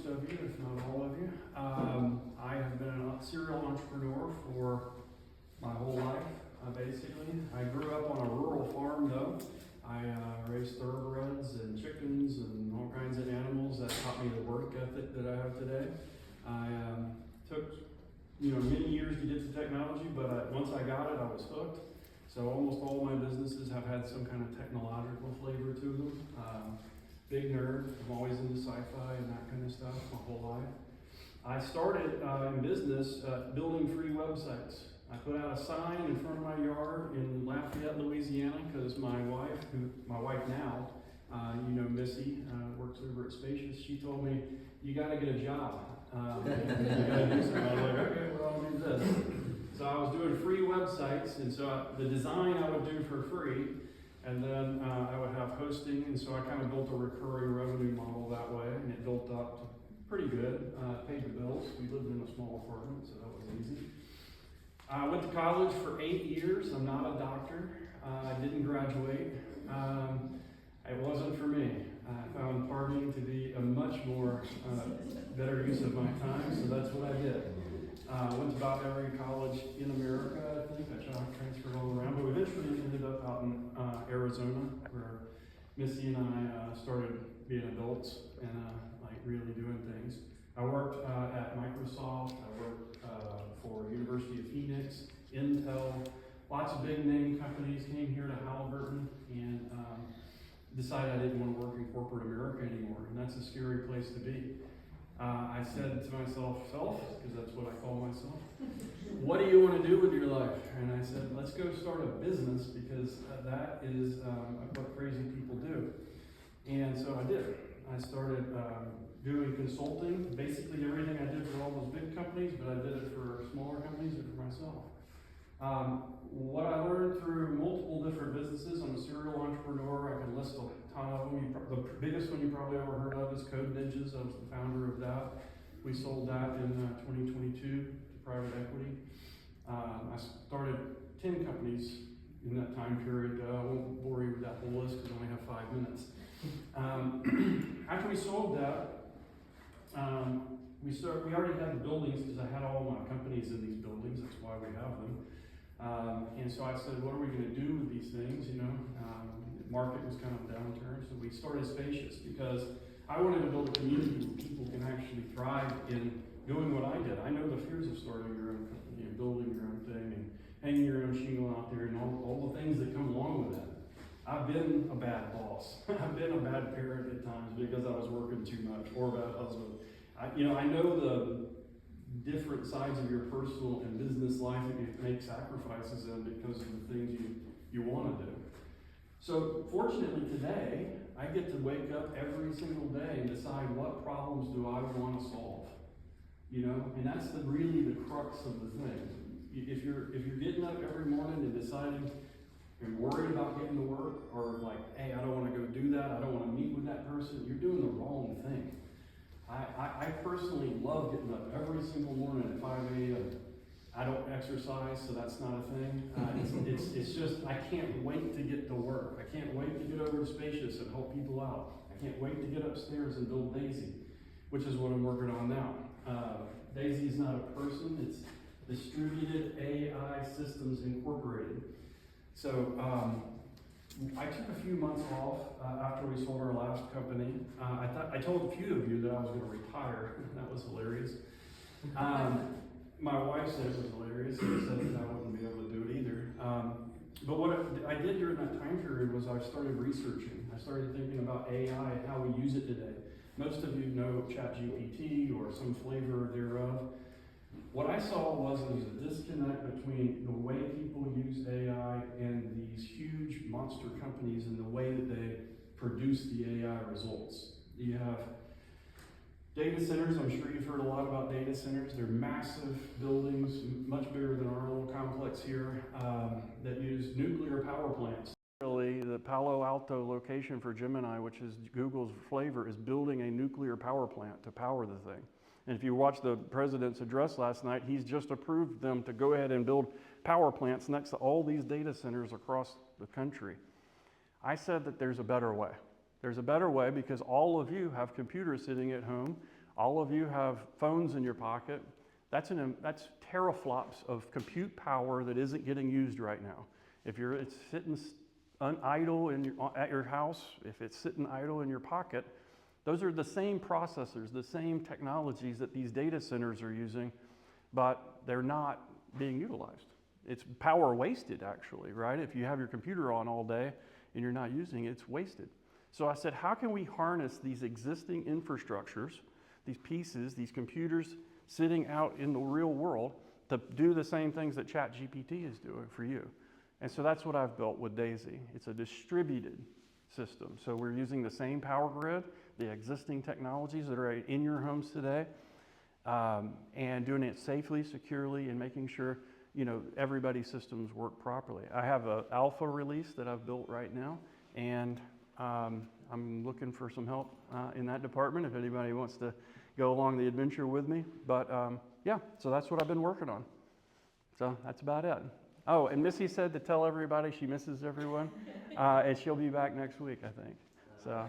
of you, if not all of you. I have been a serial entrepreneur for my whole life, basically. I grew up on a rural farm, though. I raised thoroughbreds and chickens and all kinds of animals that taught me the work ethic that I have today. I took many years to get to technology, but once I got it, I was hooked. So almost all my businesses have had some kind of technological flavor to them. Big nerd. I'm always into sci-fi and that kind of stuff my whole life. I started in business building free websites. I put out a sign in front of my yard in Lafayette, Louisiana, because my wife now, Missy, works over at Spacious. She told me, "You got to get a job. You got to do something." I was like, "Okay, well, I'll do this." So I was doing free websites, and so the design I would do for free, and then I would have hosting, and so I kind of built a recurring revenue model that way, and it built up to pretty good. Paid the bills. We lived in a small apartment, so that was easy. I went to college for 8 years. I'm not a doctor. I didn't graduate. It wasn't for me. I found partying to be a much more better use of my time, so that's what I did. I went to about every college in America, I think. I transferred all around, but we eventually ended up out in Arizona, where Missy and I started being adults and really doing things. I worked at Microsoft. I worked for University of Phoenix, Intel. Lots of big name companies came here to Halliburton and decided I didn't want to work in corporate America anymore, and that's a scary place to be. I said to myself, because that's what I call myself, "What do you want to do with your life?" And I said, "Let's go start a business, because that is what crazy people do." And so I did. I started doing consulting, basically everything I did for all those big companies, but I did it for smaller companies and for myself. What I learned through multiple different businesses, I'm a serial entrepreneur. I can list a ton of them. The biggest one you probably ever heard of is Code Ninjas. I was the founder of that. We sold that in 2022 to private equity. I started 10 companies in that time period. I won't bore you with that whole list because I only have 5 minutes. After we sold that, we already had the buildings, because I had all my companies in these buildings. That's why we have them. And so I said, "What are we going to do with these things?" The market was kind of a downturn, so we started Spacious, because I wanted to build a community where people can actually thrive in doing what I did. I know the fears of starting your own company and building your own thing and hanging your own shingle out there and all the things that come along with that. I've been a bad boss. I've been a bad parent at times because I was working too much, or a bad husband. I know the different sides of your personal and business life that you make sacrifices in because of the things you want to do. So fortunately today, I get to wake up every single day and decide, what problems do I want to solve? And that's really the crux of the thing. If you're getting up every morning and deciding you're worried about getting to work, or like, "Hey, I don't want to go do that, I don't want to meet with that person," you're doing the wrong thing. I personally love getting up every single morning at 5 a.m. I don't exercise, so that's not a thing. It's just, I can't wait to get to work. I can't wait to get over to Spacious and help people out. I can't wait to get upstairs and build Daisi, which is what I'm working on now. Daisi is not a person, it's Distributed AI Systems Incorporated. So I took a few months off after we sold our last company. I told a few of you that I was going to retire. That was hilarious. My wife said it was hilarious. She said that I wouldn't be able to do it either. But what I did during that time period was I started researching. I started thinking about AI and how we use it today. Most of you know ChatGPT or some flavor thereof. What I saw was there's a disconnect between the way people use AI and these huge monster companies and the way that they produce the AI results. You have data centers. I'm sure you've heard a lot about data centers. They're massive buildings, much bigger than our little complex here, that use nuclear power plants. Really, the Palo Alto location for Gemini, which is Google's flavor, is building a nuclear power plant to power the thing. And if you watch the president's address last night, he's just approved them to go ahead and build power plants next to all these data centers across the country. I said that there's a better way. There's a better way because all of you have computers sitting at home. All of you have phones in your pocket. That's teraflops of compute power that isn't getting used right now. If it's sitting idle at your house, if it's sitting idle in your pocket, those are the same processors, the same technologies that these data centers are using, but they're not being utilized. It's power wasted, actually, right? If you have your computer on all day and you're not using it, it's wasted. So I said, how can we harness these existing infrastructures, these pieces, these computers sitting out in the real world to do the same things that ChatGPT is doing for you? And so that's what I've built with Daisy. It's a distributed system. So we're using the same power grid, the existing technologies that are in your homes today, and doing it safely, securely, and making sure everybody's systems work properly. I have an alpha release that I've built right now, and I'm looking for some help in that department if anybody wants to go along the adventure with me. But yeah, so that's what I've been working on. So that's about it. Oh, and Missy said to tell everybody she misses everyone, and she'll be back next week, I think. So.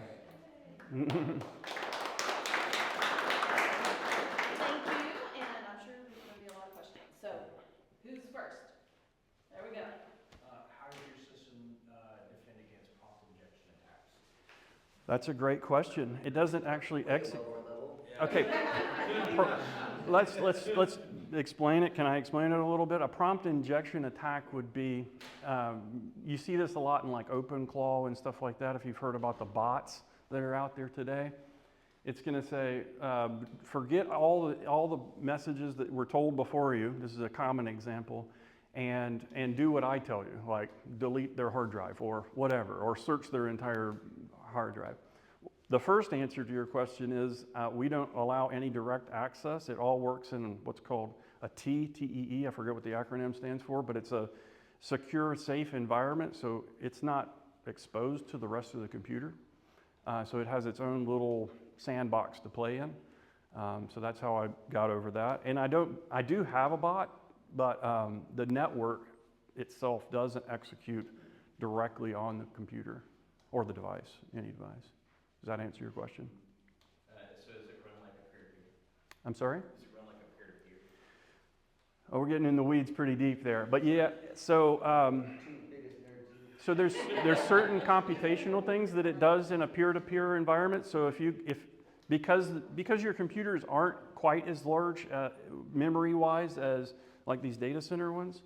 Thank you, and I'm sure there's going to be a lot of questions. So, who's first? There we go. How does your system defend against prompt injection attacks? That's a great question. It doesn't actually execute. Yeah. Okay, let's explain it. Can I explain it a little bit? A prompt injection attack would be, you see this a lot in like OpenClaw and stuff like that. If you've heard about the bots that are out there today, it's going to say, forget all the messages that were told before you. This is a common example, and do what I tell you, like delete their hard drive or whatever, or search their entire hard drive. The first answer to your question is we don't allow any direct access. It all works in what's called a TEE. I forget what the acronym stands for, but it's a secure, safe environment, so it's not exposed to the rest of the computer. So it has its own little sandbox to play in. So that's how I got over that. And I do have a bot, but the network itself doesn't execute directly on the computer or the device, any device. Does that answer your question? So does it run like a peer-to-peer? I'm sorry? Does it run like a peer-to-peer? Oh, we're getting in the weeds pretty deep there. But yeah, so there's certain computational things that it does in a peer-to-peer environment. So because your computers aren't quite as large memory-wise as like these data center ones,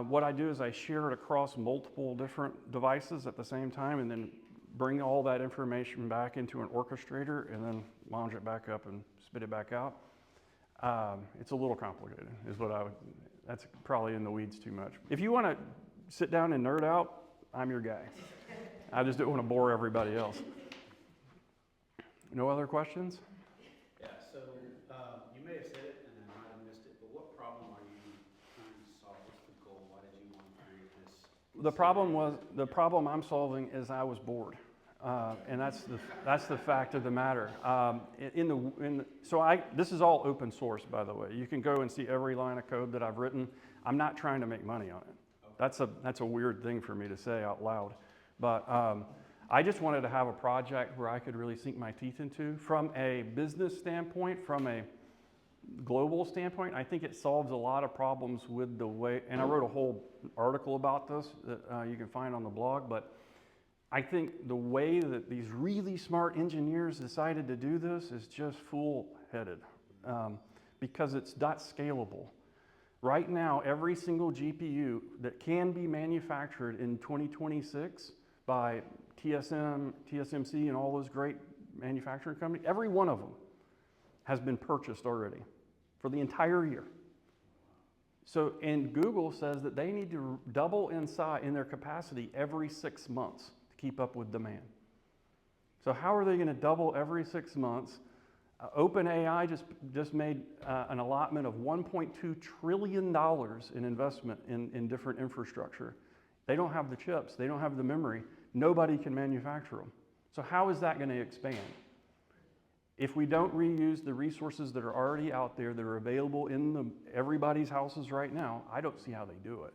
what I do is I share it across multiple different devices at the same time, and then bring all that information back into an orchestrator and then launch it back up and spit it back out. It's a little complicated, that's probably in the weeds too much. If you want to sit down and nerd out, I'm your guy. I just don't want to bore everybody else. No other questions? Yeah, so you may have said it and I might have missed it, but what problem are you trying to solve? What's the goal? Why did you want to create this? The problem I'm solving is I was bored. And that's the fact of the matter. This is all open source, by the way. You can go and see every line of code that I've written. I'm not trying to make money on it. Okay. That's a weird thing for me to say out loud. But I just wanted to have a project where I could really sink my teeth into. From a business standpoint, from a global standpoint, I think it solves a lot of problems with the way, and I wrote a whole article about this that you can find on the blog, but I think the way that these really smart engineers decided to do this is just fool-headed because it's not scalable. Right now, every single GPU that can be manufactured in 2026 by TSMC, and all those great manufacturing companies, every one of them has been purchased already for the entire year. So, and Google says that they need to double in size in their capacity every 6 months to keep up with demand. So how are they going to double every 6 months? OpenAI just made an allotment of $1.2 trillion in investment in different infrastructure. They don't have the chips. They don't have the memory. Nobody can manufacture them. So how is that going to expand? If we don't reuse the resources that are already out there that are available in everybody's houses right now, I don't see how they do it.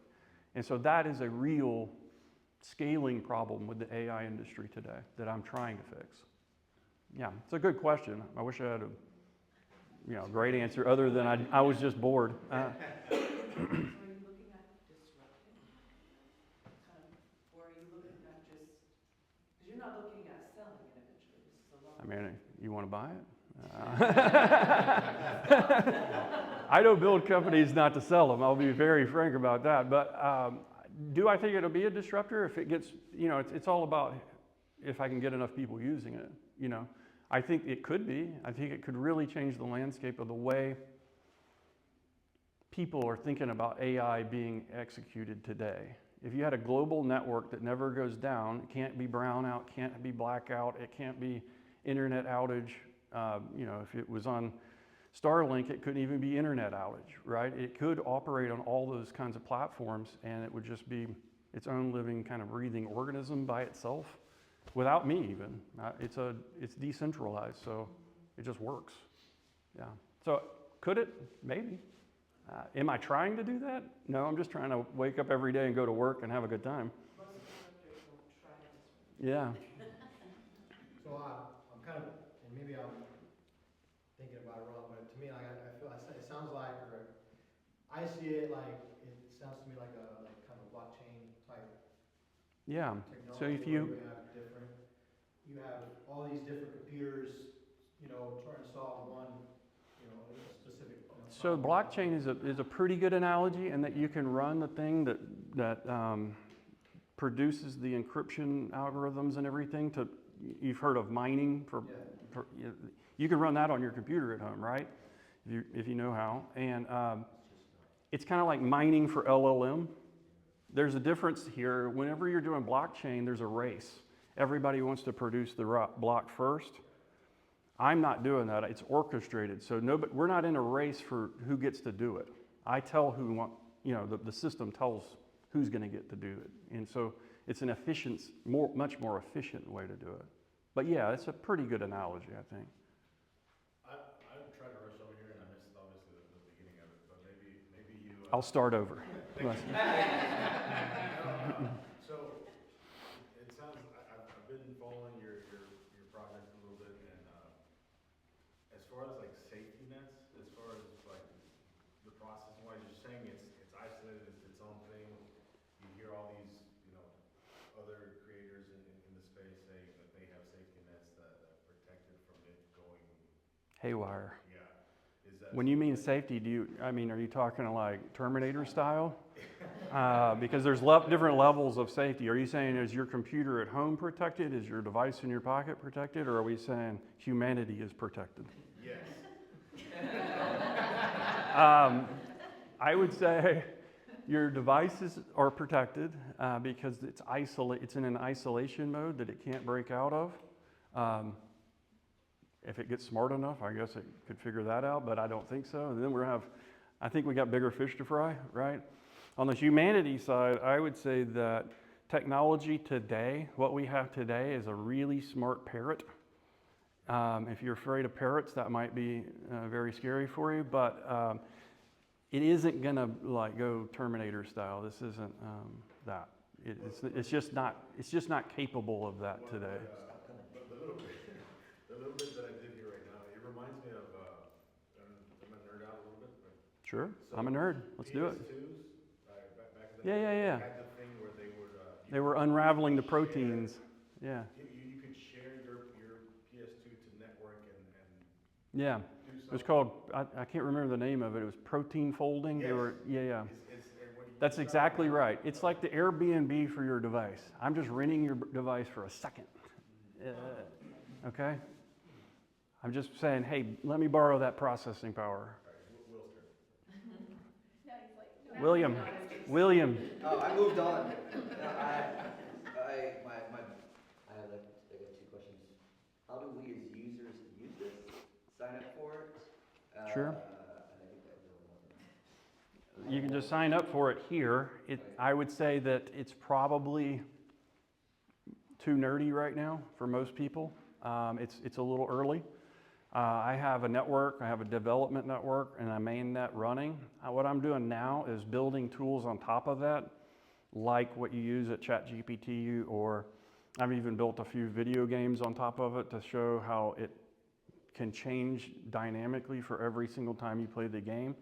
And so that is a real scaling problem with the AI industry today that I'm trying to fix. Yeah, it's a good question. I wish I had great answer other than I was just bored. So are you looking at disrupting? Kind of, or are you looking at just, because you're not looking at selling it eventually, this is a long. I mean, you want to buy it? I don't build companies not to sell them. I'll be very frank about that. But do I think it'll be a disruptor if it gets, it's all about if I can get enough people using it, I think it could be. I think it could really change the landscape of the way people are thinking about AI being executed today. If you had a global network that never goes down, it can't be brownout, can't be blackout, it can't be internet outage. If it was on Starlink, it couldn't even be internet outage, right? It could operate on all those kinds of platforms, and it would just be its own living kind of breathing organism by itself, without me even. It's decentralized, so it just works. Yeah. So could it? Maybe. Am I trying to do that? No, I'm just trying to wake up every day and go to work and have a good time. Most disruptors will try to disrupt. Yeah. So I'm kind of, and maybe I'm thinking about it wrong, but to me, like I feel, it sounds like, or I see it like, it sounds to me like kind of blockchain type Yeah. technology. So if where you have all these different computers, trying to solve one, a specific. So blockchain is a pretty good analogy in that you can run the thing that produces the encryption algorithms and everything. You've heard of mining you can run that on your computer at home, right? If you know how. And it's kind of like mining for LLM. There's a difference here. Whenever you're doing blockchain, there's a race. Everybody wants to produce the block first. I'm not doing that. It's orchestrated. So we're not in a race for who gets to do it. I tell the system tells who's going to get to do it. And so it's an much more efficient way to do it. But yeah, it's a pretty good analogy, I think. I tried to rush over here and I missed obviously the beginning of it, but maybe you. I'll start over. So it sounds I've been following your project a little bit, and as far as like safety nets, as far as like the process wise, you're saying it's isolated, it's its own thing. You hear all these other creators in the space saying that they have safety nets that protect it from it going Haywire. Yeah. Is that When you mean safety, are you talking like Terminator style? Because there's different levels of safety. Are you saying is your computer at home protected? Is your device in your pocket protected? Or are we saying humanity is protected? Yes. I would say your devices are protected because it's in an isolation mode that it can't break out of. If it gets smart enough, I guess it could figure that out, but I don't think so. And then I think we got bigger fish to fry, right? On the humanity side, I would say that technology today, what we have today is a really smart parrot. If you're afraid of parrots, that might be very scary for you, but it isn't gonna go Terminator style. This isn't that. It's just not capable of that today. The little bit that I did hear right now, it reminds me of, I'm gonna nerd out a little bit, but. Sure, I'm a nerd. Let's do it. PS2s, back in the day. Yeah. Had the thing where They were unraveling the proteins. Yeah. You could share your PS2 to network and Yeah. do something. It was called, I can't remember the name of it. It was protein folding. Yes. Yeah. It's That's exactly right. It's like the Airbnb for your device. I'm just renting your device for a second. Okay? I'm just saying, hey, let me borrow that processing power. No, he's like, no. William. Oh, I moved on. No, I got two questions. How do we as users use this? Sign up for it? Sure. And I think that was one. You can just sign up for it here. I would say that it's probably too nerdy right now for most people. It's a little early. I have a network, I have a development network, and a mainnet running. What I'm doing now is building tools on top of that, like what you use at ChatGPT, or I've even built a few video games on top of it to show how it can change dynamically for every single time you play the game.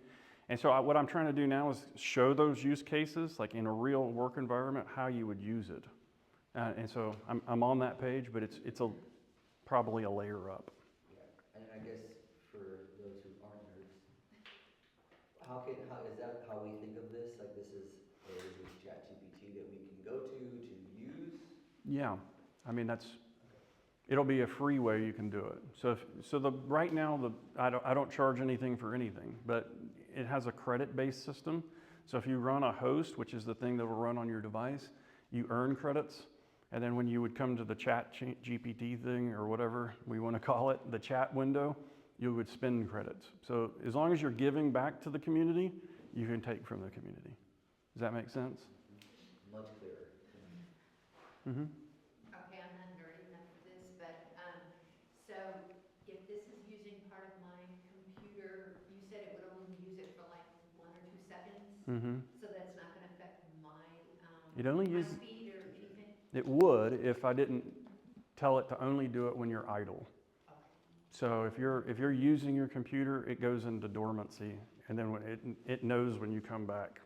And so what I'm trying to do now is show those use cases, like in a real work environment, how you would use it. And so I'm on that page, but it's probably a layer up. Yeah, and then I guess for those who aren't nerds, how is that how we think of this? Like this is a chat GPT that we can go to use? Yeah, I mean it'll be a free way you can do it. So right now I don't charge anything for anything, but it has a credit-based system. So if you run a host, which is the thing that will run on your device, you earn credits. And then when you would come to the chat GPT thing or whatever we want to call it, the chat window, you would spend credits. So as long as you're giving back to the community, you can take from the community. Does that make sense? Much clearer. Mm-hmm. Okay, I'm not nerdy enough for this, but, so if this is using part of my computer, you said it would only use it for like 1 or 2 seconds? Mm-hmm. So that's not gonna affect my, It only my uses, speed or anything? it would if I didn't tell it to only do it when you're idle. Okay. So if you're using your computer, it goes into dormancy, and then when it knows when you come back.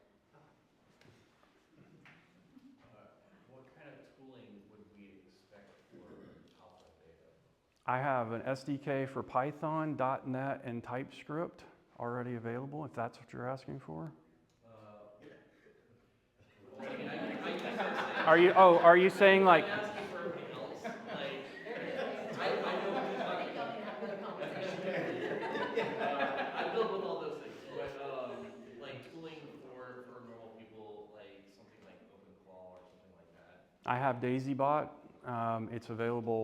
What kind of tooling would we expect for alpha beta? I have an SDK for Python, .NET, and TypeScript already available, if that's what you're asking for. Well, I mean, I use those things. Are you saying like, I'm asking for everything else. Like, I know which is I think y'all need to have another conversation. I build with all those things, but like tooling for normal people, like something like OpenClaw or something like that. I have Daisi.ai. It's available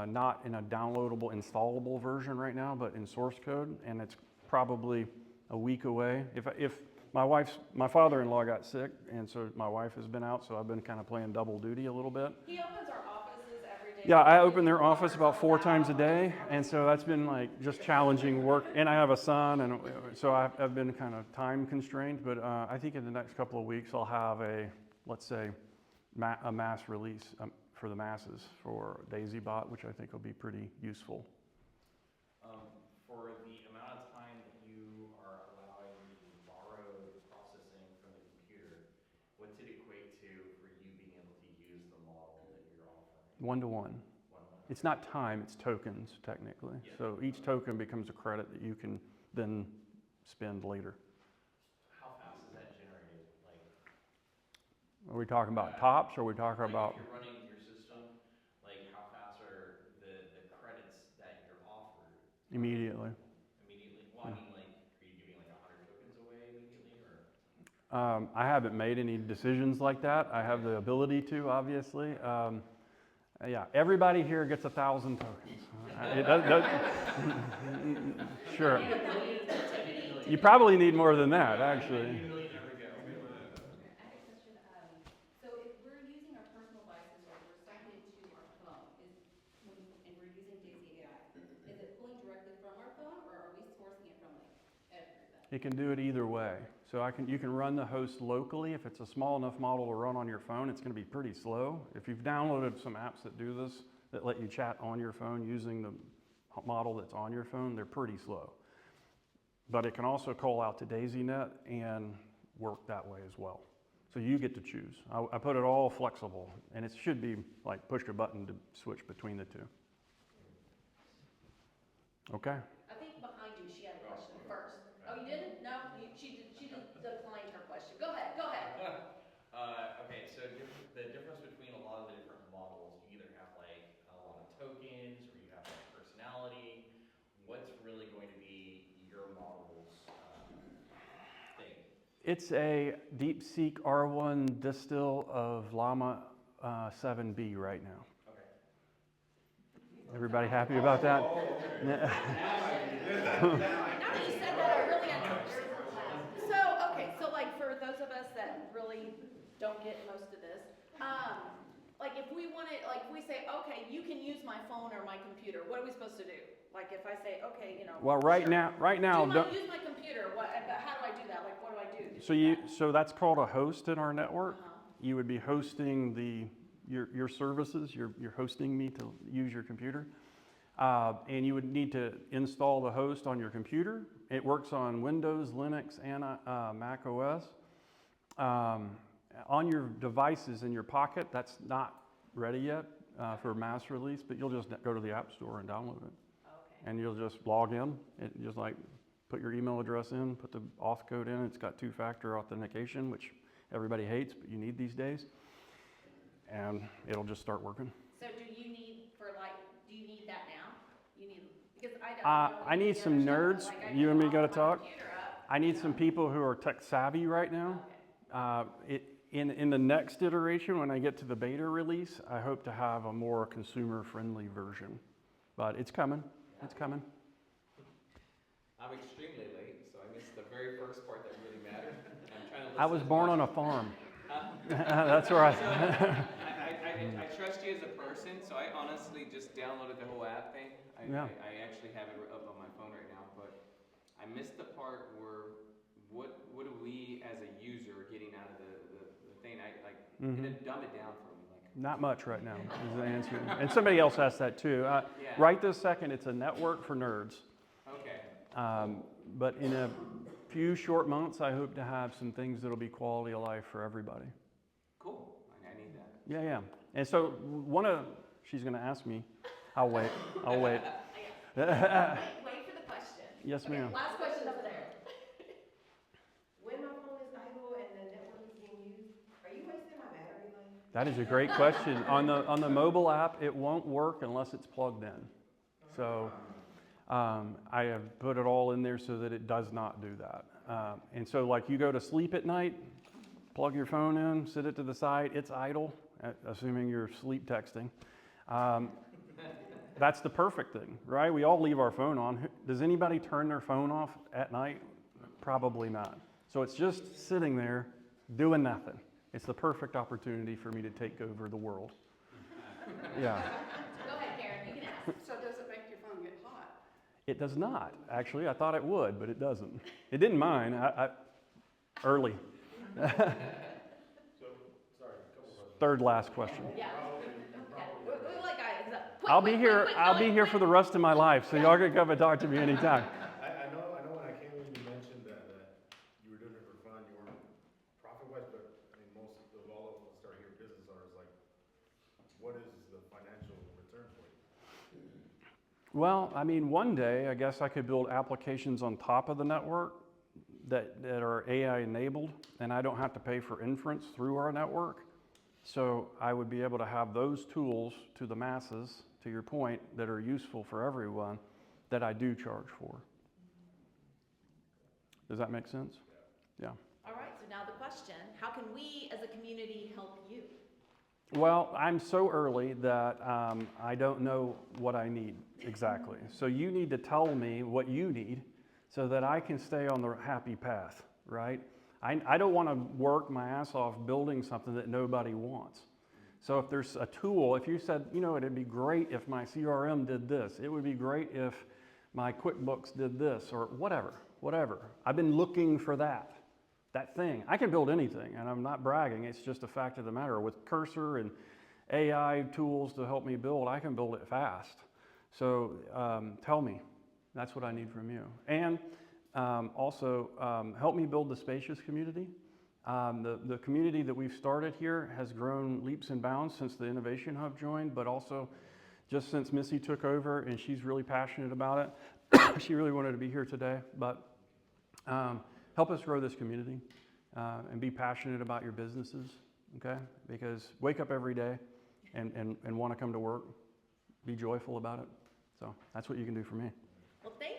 not in a downloadable, installable version right now, but in source code, and it's probably a week away. If my father-in-law got sick, and so my wife has been out, so I've been kind of playing double duty a little bit. He opens our offices every day. Yeah, I open their office about 4 times a day, and so that's been like just challenging work. And I have a son, and so I've been kind of time constrained. But I think in the next couple of weeks I'll have let's say, a mass release for the masses for Daisi.ai, which I think will be pretty useful. For the amount of time that you are allowing the borrowed processing from the computer, what's it equate to for you being able to use the model that you're offering? 1-to-1. 1-to-1. It's not time, it's tokens technically. Yeah. So each token becomes a credit that you can then spend later. How fast is that generated? Like, Are we talking about tops, or are we talking like about? if you're running your system, like how fast are the credits that you're offered? Immediately. Immediately? Well, I mean, like, are you giving like 100 tokens away immediately, or? I haven't made any decisions like that. I have the ability to, obviously. Yeah, everybody here gets 1,000 tokens. It does, sure. You probably need more than that, actually. There we go. I have a question. So if we're using our personal devices or we're sucking it to our phone, and we're using Daisi.ai, is it pulling directly from our phone, or are we sourcing it from like everything? It can do it either way. So you can run the host locally. If it's a small enough model to run on your phone, it's going to be pretty slow. If you've downloaded some apps that do this, that let you chat on your phone using the model that's on your phone, they're pretty slow. But it can also call out to DaisyNet and work that way as well. So you get to choose. I put it all flexible, and it should be like push a button to switch between the two. Okay. I think behind you, she had a question first. Oh, you didn't? No, she declined her question. Go ahead, go ahead. Okay, so the difference between a lot of the different models, you either have like a lot of tokens or you have like personality. What's really going to be your model's thing? It's a DeepSeek R1 distill of Llama 7B right now. Okay. Everybody happy about that? Now that you said that, I really understand. So like for those of us that really don't get most of this, like if we want to, like if we say, okay, you can use my phone or my computer, what are we supposed to do? Like if I say, okay, Well, right sure. now, Do use my computer. How do I do that? Like what do I do? so that's called a host in our network. Uh-huh. You would be hosting your services. You're hosting me to use your computer. and you would need to install the host on your computer. It works on Windows, Linux, and Mac OS. On your devices in your pocket, that's not ready yet for mass release, but you'll just go to the App Store and download it. Okay. And you'll just log in, just like put your email address in, put the auth code in. It's got two-factor authentication, which everybody hates, but you need these days. And it'll just start working. So do you need that now? You need, because I don't. I need some nerds. You and me got to talk. I need some people who are tech savvy right now. Okay. In the next iteration, when I get to the beta release, I hope to have a more consumer-friendly version. But it's coming. It's coming. I'm extremely late, so I missed the very first part that really mattered. I'm trying to listen I was as born much- on a farm. Huh? That's right. I trust you as a person, so I honestly just downloaded the whole app thing. I actually have it up on my phone right now, but I missed the part where what do we as a user getting out of the thing? Dumb it down for me. Not much right now is the answer. And somebody else asked that too. Yeah. Right this second, it's a network for nerds. Okay. But in a few short months, I hope to have some things that'll be quality of life for everybody. Cool. I need that. Yeah. And so she's going to ask me. I'll wait. Wait for the question. Yes, Okay, ma'am. last question over there. When my phone is idle and the network is being used, are you wasting my battery life? That is a great question. On the mobile app, it won't work unless it's plugged in. So I have put it all in there so that it does not do that. And so like you go to sleep at night, plug your phone in, sit it to the side, it's idle, assuming you're sleep texting. That's the perfect thing, right? We all leave our phone on. Does anybody turn their phone off at night? Probably not. So it's just sitting there doing nothing. It's the perfect opportunity for me to take over the world. Yeah. Go ahead, Karen, you can ask. So does it make your phone get hot? It does not, actually. I thought it would, but it doesn't. It didn't mind. Early. So, sorry, a couple questions. Third last question. Yeah. I'll be here for the rest of my life, so y'all can come and talk to me anytime. I know when I came in, you mentioned that you were doing it for fun, you weren't profit-wise, but I mean, most of all of us start here business owners, like, what is the financial return for you? Well, I mean, one day, I guess I could build applications on top of the network that are AI enabled, and I don't have to pay for inference through our network. So I would be able to have those tools to the masses, to your point, that are useful for everyone, that I do charge for. Does that make sense? Yeah. All right, so now the question, how can we as a community help you? Well, I'm so early that I don't know what I need exactly. So you need to tell me what you need so that I can stay on the happy path, right? I don't want to work my ass off building something that nobody wants. So if there's a tool, if you said, you know, it'd be great if my CRM did this, it would be great if my QuickBooks did this, or whatever. I've been looking for that thing. I can build anything, and I'm not bragging. It's just a fact of the matter. With Cursor and AI tools to help me build, I can build it fast. So tell me. That's what I need from you. And also, help me build the spacious community. The community that we've started here has grown leaps and bounds since the Innovation Hub joined, but also just since Missy took over, and she's really passionate about it. She really wanted to be here today, but help us grow this community and be passionate about your businesses, okay? Because wake up every day and want to come to work. Be joyful about it. So that's what you can do for me. Well, thank